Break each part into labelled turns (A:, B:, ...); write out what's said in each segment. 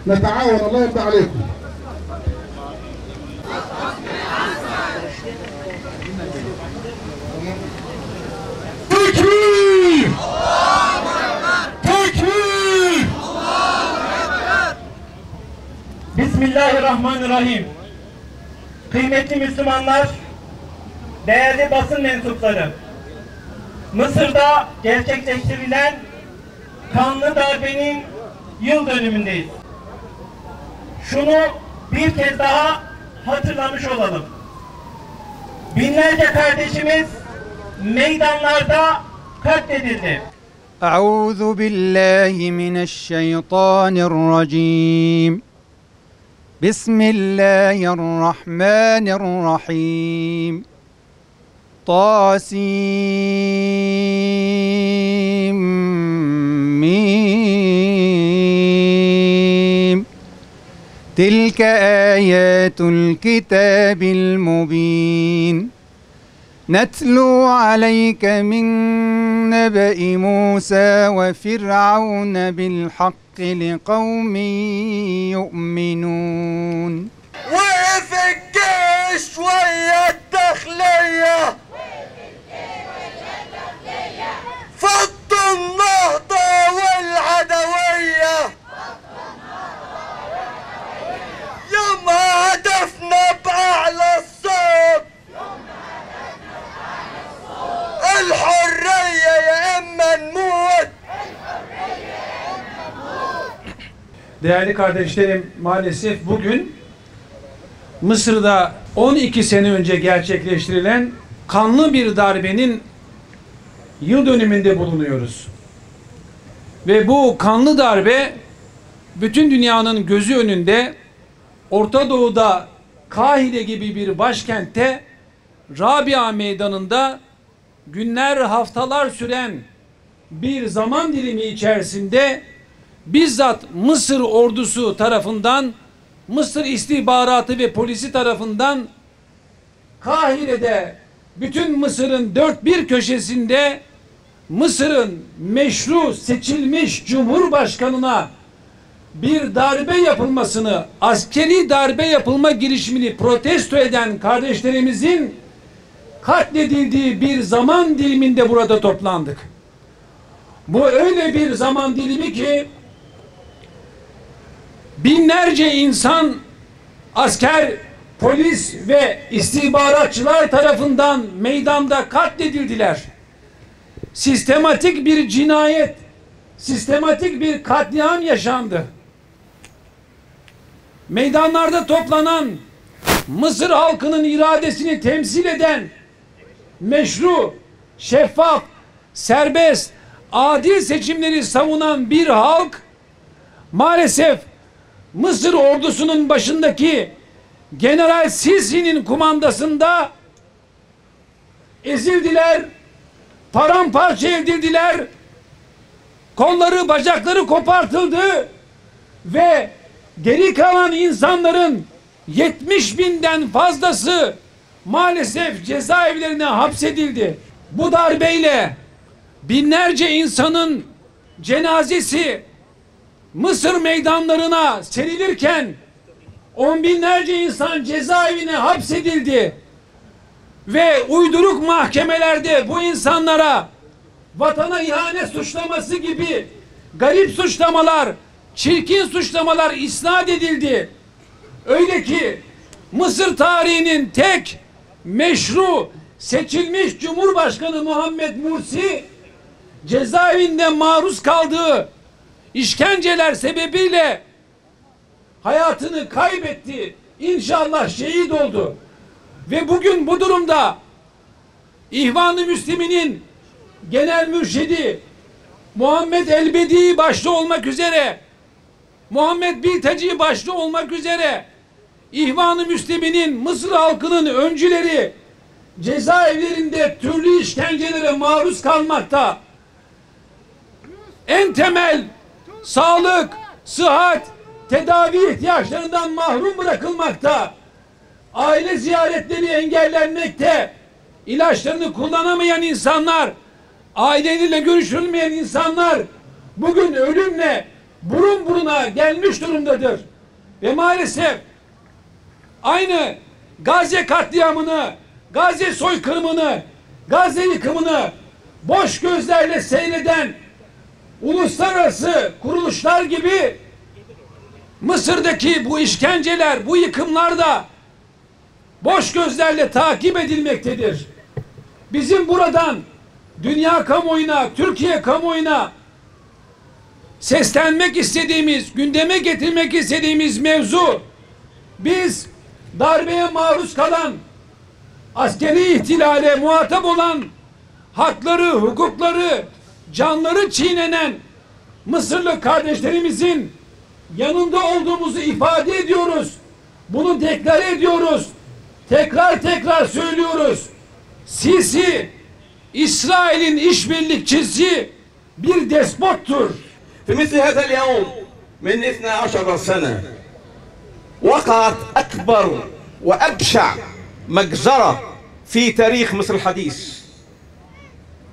A: نتعاون الله يرضى عليكم.
B: Tekbir! Tekbir! Bismillahirrahmanirrahim. Kıymetli Müslümanlar, değerli basın mensupları, Mısır'da gerçekleştirilen kanlı darbenin yıl dönümündeyiz. Şunu bir kez daha hatırlamış olalım. Binlerce kardeşimiz meydanlarda katledildi.
C: Euzu billahi mineşşeytanirracim. Bismillahirrahmanirrahim. Tasim mim. Tilke ayatul kitabil mubin. نتلو عليك من نبأ موسى وفرعون بالحق لقوم يؤمنون.
D: وقف الجيش ويا الداخلية فضوا النهضة والعدوية يوم هدفنا بأعلى الصوت الحرية يا إما نموت.
E: Değerli kardeşlerim, maalesef bugün Mısır'da 12 sene önce gerçekleştirilen kanlı bir darbenin yıl dönümünde bulunuyoruz. Ve bu kanlı darbe bütün dünyanın gözü önünde Orta Doğu'da Kahire gibi bir başkentte Rabia Meydanı'nda günler, haftalar süren bir zaman dilimi içerisinde bizzat Mısır ordusu tarafından, Mısır istihbaratı ve polisi tarafından Kahire'de bütün Mısır'ın dört bir köşesinde Mısır'ın meşru seçilmiş Cumhurbaşkanına bir darbe yapılmasını, askeri darbe yapılma girişimini protesto eden kardeşlerimizin katledildiği bir zaman diliminde burada toplandık. Bu öyle bir zaman dilimi ki binlerce insan asker, polis ve istihbaratçılar tarafından meydanda katledildiler. Sistematik bir cinayet, sistematik bir katliam yaşandı. Meydanlarda toplanan Mısır halkının iradesini temsil eden meşru, şeffaf, serbest, adil seçimleri savunan bir halk maalesef Mısır ordusunun başındaki General Sisi'nin kumandasında ezildiler, paramparça edildiler, kolları, bacakları kopartıldı ve geri kalan insanların 70 binden fazlası maalesef cezaevlerine hapsedildi. Bu darbeyle binlerce insanın cenazesi Mısır meydanlarına serilirken on binlerce insan cezaevine hapsedildi ve uyduruk mahkemelerde bu insanlara vatana ihanet suçlaması gibi garip suçlamalar, çirkin suçlamalar isnat edildi. Öyle ki Mısır tarihinin tek meşru seçilmiş Cumhurbaşkanı Muhammed Mursi cezaevinde maruz kaldığı işkenceler sebebiyle hayatını kaybetti. İnşallah şehit oldu. Ve bugün bu durumda İhvan-ı Müslümin'in genel mürşidi Muhammed Elbedi başta olmak üzere, Muhammed Bilteci başta olmak üzere İhvan-ı Müslümin'in, Mısır halkının öncüleri cezaevlerinde türlü işkencelere maruz kalmakta. En temel sağlık, sıhhat, tedavi ihtiyaçlarından mahrum bırakılmakta. Aile ziyaretleri engellenmekte. İlaçlarını kullanamayan insanlar aileleriyle görüşülmeyen insanlar bugün ölümle burun buruna gelmiş durumdadır. Ve maalesef aynı Gazze katliamını, Gazze soykırımını, Gazze yıkımını boş gözlerle seyreden uluslararası kuruluşlar gibi Mısır'daki bu işkenceler, bu yıkımlar da boş gözlerle takip edilmektedir. Bizim buradan dünya kamuoyuna, Türkiye kamuoyuna seslenmek istediğimiz, gündeme getirmek istediğimiz mevzu, biz darbeye maruz kalan, askeri ihtilale muhatap olan, hakları, hukukları, canları çiğnenen Mısırlı kardeşlerimizin yanında olduğumuzu ifade ediyoruz. Bunu deklare ediyoruz. Tekrar tekrar söylüyoruz. Sisi, İsrail'in işbirlikçisi bir despottur.
F: في مثل هذا اليوم من 12 سنة وقعت أكبر وأبشع مجزرة في تاريخ مصر الحديث.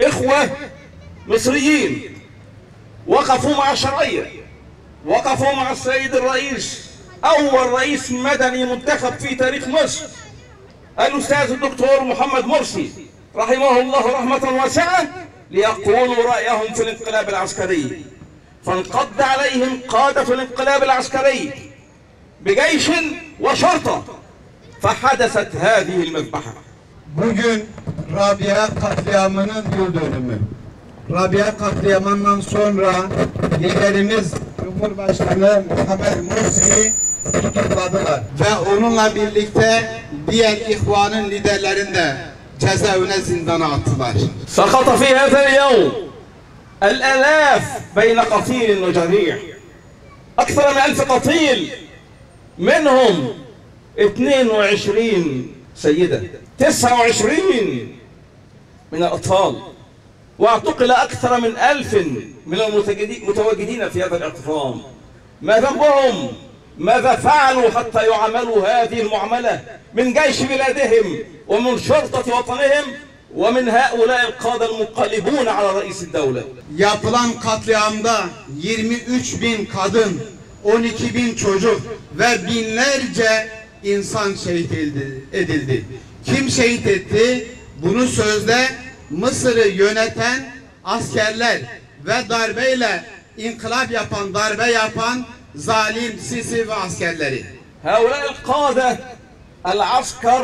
F: إخوة مصريين وقفوا مع الشرعية، وقفوا مع السيد الرئيس، أول رئيس مدني منتخب في تاريخ مصر، الأستاذ الدكتور محمد مرسي رحمه الله رحمة واسعة، ليقولوا رأيهم في الانقلاب العسكري. فانقض عليهم قادة الانقلاب العسكري بجيش وشرطة، فحدثت هذه المذبحة.
G: Bugün Rabia katliamının yıl dönümü. Rabia katliamından sonra liderimiz Cumhurbaşkanı Muhammed Mursi'yi tutukladılar. Ve onunla birlikte diğer ihvanın liderlerini de cezaevine, zindana attılar.
F: سقط في هذا اليوم الآلاف بين قتيل وجريح، أكثر من 1000 قتيل، منهم 22 سيدة، 29 من الأطفال، واعتقل أكثر من 1000 من المتواجدين في هذا الاعتصام. ما ذنبهم؟ ماذا فعلوا حتى يعاملوا هذه المعاملة من جيش بلادهم ومن شرطة وطنهم ومن هؤلاء القادة المنقلبون على رئيس الدولة؟
G: Yapılan katliamda 23.000 kadın, 12.000 çocuk ve binlerce insan şehit edildi. Kim şehit etti? Bunu sözde Mısır'ı yöneten askerler ve darbeyle inkılap yapan, darbe yapan zalim Sisi ve askerleri.
F: هؤلاء القادة العسكر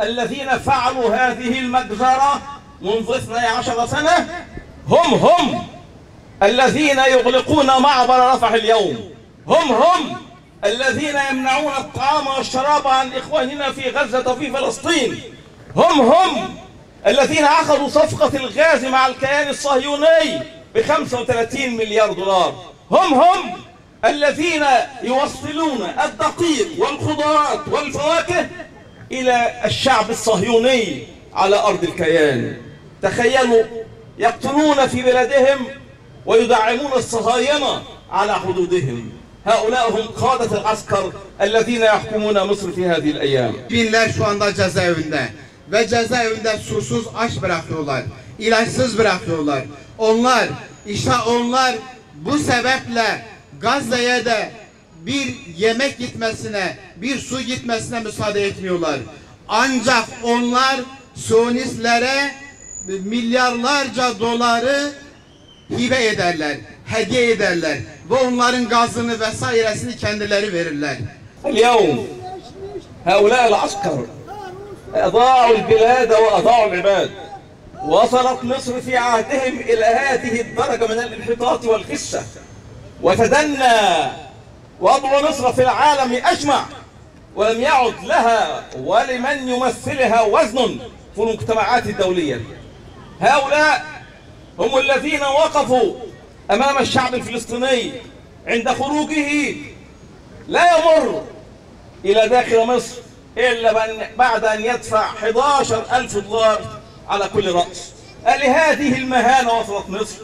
F: الذين فعلوا هذه المجزرة منذ 12 سنة هم الذين يغلقون معبر رفح اليوم، هم الذين يمنعون الطعام والشراب عن إخواننا في غزة وفي فلسطين، هم الذين عقدوا صفقة الغاز مع الكيان الصهيوني ب35 مليار دولار، هم الذين يوصلون الدقيق والخضروات والفواكه إلى الشعب الصهيوني على أرض الكيان. تخيلوا، يقتلون في بلادهم ويدعمون الصهاينة على حدودهم. هؤلاء هم قادة العسكر الذين يحكمون مصر في هذه الأيام.
G: Binler şu anda cezaevinde ve cezaevinde susuz, aç bırakıyorlar, ilaçsız bırakıyorlar. Onlar bu sebeple Gazze'ye de bir yemek gitmesine, bir su gitmesine müsaade etmiyorlar. Ancak onlar Siyonistlere milyarlarca doları hibe ederler, hediye ederler ve onların gazını vesairesini kendileri verirler.
F: اليوم هؤلاء العسكر أضاعوا البلاد وأضاعوا العباد. وصلت مصر في عهدهم إلى هذه الدرجة من الانحطاط والخسة، وتدنى وضع مصر في العالم أجمع، ولم يعد لها ولمن يمثلها وزن في المجتمعات الدولية. هؤلاء هم الذين وقفوا أمام الشعب الفلسطيني عند خروجه لا يمر إلى داخل مصر إلا بعد أن يدفع 11,000 دولار على كل رأس. ألهذه المهانة وصلت مصر؟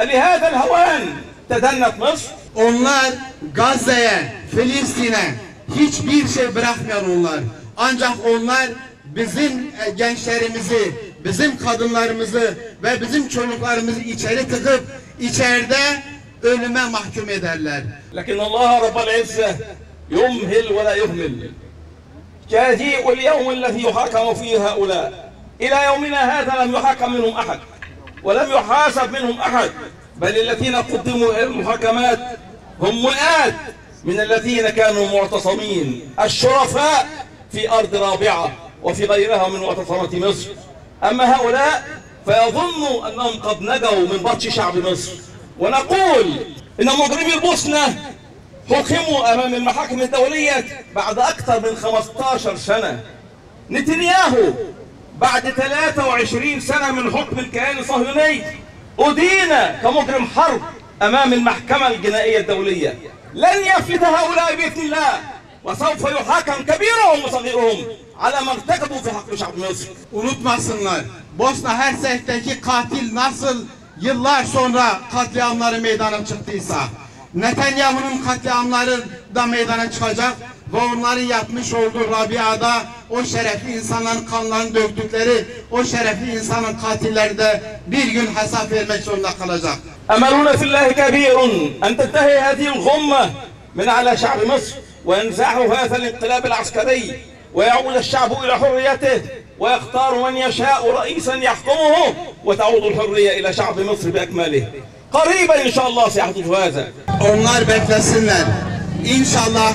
F: ألهذا الهوان تدنت مصر؟
G: Onlar Gazze'ye, Filistin'e hiçbir şey bırakmıyor onlar. Ancak onlar bizim gençlerimizi, bizim kadınlarımızı ve bizim çocuklarımızı içeri tıkıp içeride ölüme mahkum ederler.
F: لكن الله رب العزة يمهل ولا يهمل. يجيء اليوم الذي يحاكم فيه هؤلاء. إلى يومنا هذا لم يحاكم منهم أحد ولم يحاسب منهم أحد، بل الذين قدموا إلى المحاكمات هم مئات من الذين كانوا معتصمين الشرفاء في أرض رابعة وفي غيرها من معتصمات مصر. أما هؤلاء فيظنوا أنهم قد نجوا من بطش شعب مصر. ونقول إن مجرمي البوسنة حكموا أمام المحاكم الدولية بعد أكثر من 15 سنة. نتنياهو بعد 23 سنة من حكم الكيان الصهيوني أدين كمجرم حرب أمام المحكمة الجنائية الدولية. لن يفلت هؤلاء بإذن الله، وسوف يحاكم كبيرهم وصغيرهم على ما ارتكبوا في حق شعب مصر.
G: Unutmasınlar, Bosna Hersek'teki katil nasıl yıllar sonra katliamları meydana çıktıysa, Netanyahu'nun katliamları da meydana çıkacak ve onların yapmış olduğu Rabia'da o şerefli insanların kanlarını döktükleri o şerefli insanın katilleri de bir gün hesap vermek zorunda kalacak.
F: أملنا في الله كبير أن تنتهي هذه الغمة من على شعب مصر وينزعه هذا الانقلاب العسكري ويعود الشعب إلى حريته ويختار من يشاء رئيسا يحكمه وتعود الحرية إلى شعب مصر بأكمله. قريبا إن شاء الله سيحدث هذا.
G: Onlar beklesinler. İnşallah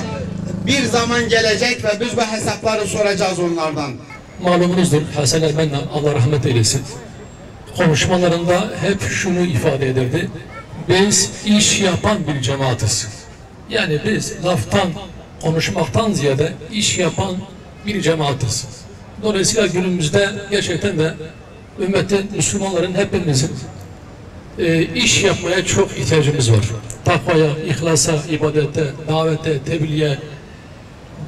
G: bir zaman gelecek ve biz bu hesapları soracağız onlardan.
H: Malumunuzdur Hasan el-Benna, Allah rahmet eylesin, konuşmalarında hep şunu ifade ederdi: biz iş yapan bir cemaatiz. Yani biz laftan, konuşmaktan ziyade iş yapan bir cemaatiz. Dolayısıyla günümüzde gerçekten de ümmetin, Müslümanların, hepimizin iş yapmaya çok ihtiyacımız var. Takvaya, ihlasa, ibadete, davete, tebliğe,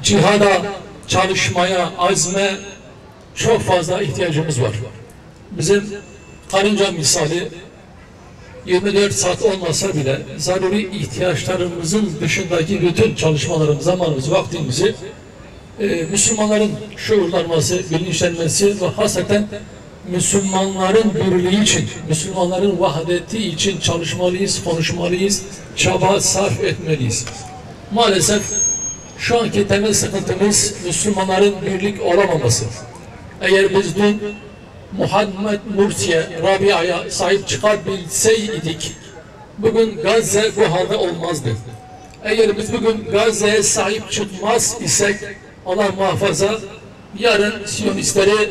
H: cihada, çalışmaya, azme çok fazla ihtiyacımız var. Bizim karınca misali 24 saat olmasa bile zaruri ihtiyaçlarımızın dışındaki bütün çalışmalarımız, zamanımız, vaktimizi Müslümanların şuurlanması, bilinçlenmesi ve hasreten Müslümanların birliği için, Müslümanların vahdeti için çalışmalıyız, konuşmalıyız, çaba sarf etmeliyiz. Maalesef şu anki temel sıkıntımız Müslümanların birlik olamaması. Eğer biz dün Muhammed Mursi'ye, Rabia'ya sahip çıkabilseydik, bugün Gazze bu halde olmazdı. Eğer biz bugün Gazze'ye sahip çıkmaz isek, Allah muhafaza, yarın Siyonistleri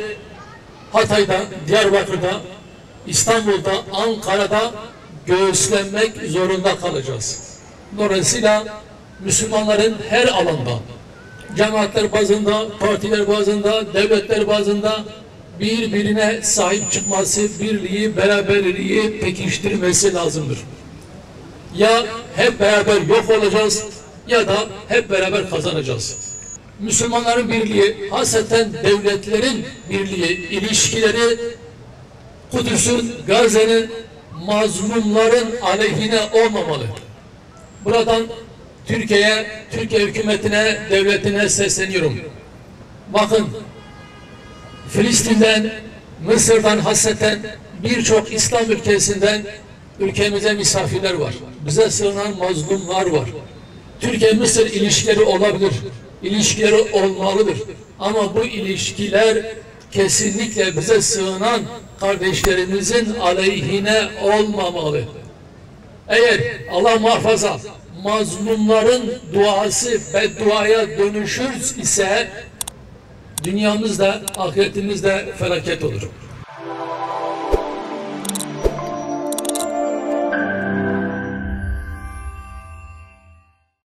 H: Hatay'da, Diyarbakır'da, İstanbul'da, Ankara'da göğüslenmek zorunda kalacağız. Dolayısıyla Müslümanların her alanda, cemaatler bazında, partiler bazında, devletler bazında birbirine sahip çıkması, birliği, beraberliği pekiştirmesi lazımdır. Ya hep beraber yok olacağız ya da hep beraber kazanacağız. Müslümanların birliği, hasreten devletlerin birliği, ilişkileri Kudüs'ün, Gazze'nin, mazlumların aleyhine olmamalı. Buradan Türkiye hükümetine, devletine sesleniyorum. Bakın, Filistin'den, Mısır'dan hasreten birçok İslam ülkesinden ülkemize misafirler var. Bize sığınan mazlumlar var. Türkiye-Mısır ilişkileri olabilir, ilişkileri olmalıdır. Ama bu ilişkiler kesinlikle bize sığınan kardeşlerimizin aleyhine olmamalı. Eğer Allah muhafaza mazlumların duası bedduaya dönüşür ise dünyamızda, ahiretimizde felaket olur.